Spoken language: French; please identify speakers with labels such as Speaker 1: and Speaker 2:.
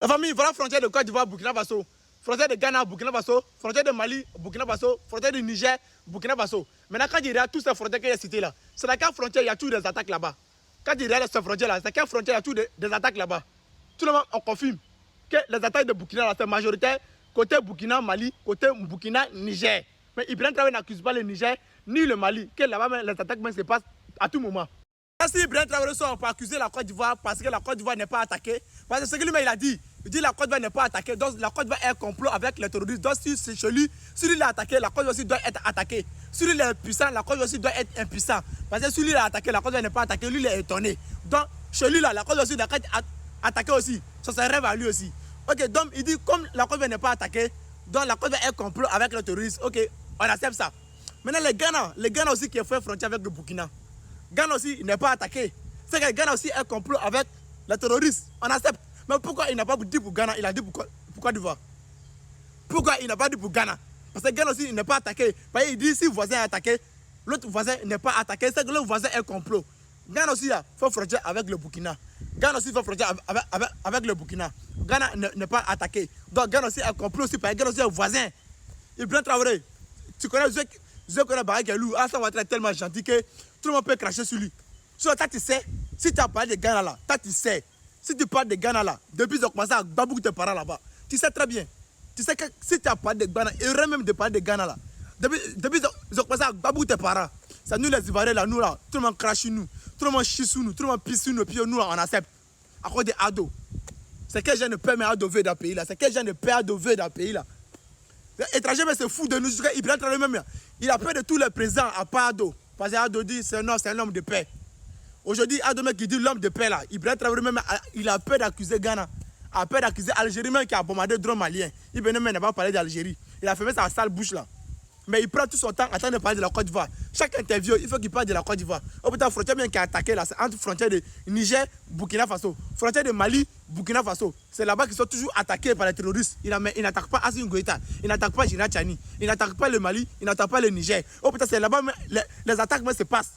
Speaker 1: La famille, voilà frontière de Côte d'Ivoire, Burkina Faso. Frontière de Ghana, Burkina Faso. Frontière de Mali, Burkina Faso. Frontière du Niger, Burkina Faso. Maintenant, quand il y a toutes ces frontières que j'ai citées là, c'est la quelle frontière il y a tous des attaques là-bas. Quand il y a ces frontières là, c'est quelle frontière il y a tous des attaques là-bas. Tout le monde, on confirme que les attaques de Burkina là, c'est majoritaire côté Burkina, Mali, côté Burkina, Niger. Mais Ibrahim Traoré n'accuse pas le Niger ni le Mali, que là-bas les attaques se passent à tout moment. Si Ibrahim Traoré on peut accuser la Côte d'Ivoire parce que la Côte d'Ivoire n'est pas attaquée, parce que ce que lui-même il a dit, il dit la Côte d'Ivoire n'est pas attaquée, donc la Côte d'Ivoire est un complot avec les terroristes. Donc si c'est chez lui, si lui l'a attaqué, la Côte d'Ivoire aussi doit être attaquée. Si lui est puissant, la Côte d'Ivoire aussi doit être impuissant. Parce que si lui l'a attaqué, la Côte d'Ivoire n'est pas attaquée, lui il est étonné. Donc chez lui là, la Côte d'Ivoire aussi doit être attaquée aussi. Ça c'est un rêve à lui aussi. Ok, donc il dit comme la Côte d'Ivoire n'est pas attaquée, donc la Côte d'Ivoire est un complot avec les terroristes. Ok, on accepte ça. Maintenant les Ghana aussi qui ont fait frontière avec le Burkina. Ghana aussi n'est pas attaqué. C'est que Ghana aussi est un complot avec les terroristes. On accepte. Mais pourquoi il n'a pas dit pour Ghana, il a dit pour Côte d'Ivoire? Pourquoi il n'a pas dit pour Ghana? Parce que Ghana aussi n'est pas attaqué. Parce qu'il dit si le voisin est attaqué, l'autre voisin n'est pas attaqué. C'est que le voisin est un complot. Ghana aussi fait frontière avec le Burkina. Ghana aussi fait frontière avec le Burkina. Ghana n'est pas attaqué. Donc Ghana aussi est un complot aussi parce que Ghana aussi est un voisin. Ibrahim Traoré, tu connais je connais Baraka Lou. Ah, ça va être tellement gentil que tout le monde peut cracher sur lui. So, toi, tu sais, si tu as parlé de Ghana là, toi, tu sais, si tu parles de Ghana là, depuis qu'ils ont commencé à babouiller tes parents là-bas, tu sais très bien. Tu sais que si tu as parlé de Ghana, il y aurait même de parler de Ghana là. Depuis qu'ils ont commencé à babouiller tes parents, c'est nous les Ivoiriens là, nous là, tout le monde crache sur nous, tout le monde chie sur nous, tout le monde pisse sur nous, puis nous là, on accepte. À cause des ados. C'est quel genre de paix mais adover dans le pays là, c'est quel genre de paix adover dans le pays là. Les étrangers, mais c'est fou de nous. Ibrahim Traoré même, il a peur de tous les présidents à part Ado. Parce que Ado dit c'est un homme de paix. Aujourd'hui, Ado qui dit l'homme de paix là, Ibrahim Traoré même, il a peur d'accuser Ghana. Il a peur d'accuser Algérie même qui a bombardé le drone malien. Ibrahim n'a pas parlé d'Algérie. Il a fermé sa sale bouche là. Mais il prend tout son temps à attendre de parler de la Côte d'Ivoire. Chaque interview, il faut qu'il parle de la Côte d'Ivoire. Au bout de la frontière bien qui a attaqué là, c'est entre frontière de Niger, Burkina Faso. Frontière de Mali, Burkina Faso. C'est là-bas qu'ils sont toujours attaqués par les terroristes. Il n'attaque pas Assimi Goïta, il n'attaque pas Gina Tchani, il n'attaque pas le Mali, il n'attaque pas le Niger. Oh putain, c'est là-bas les attaques se passent.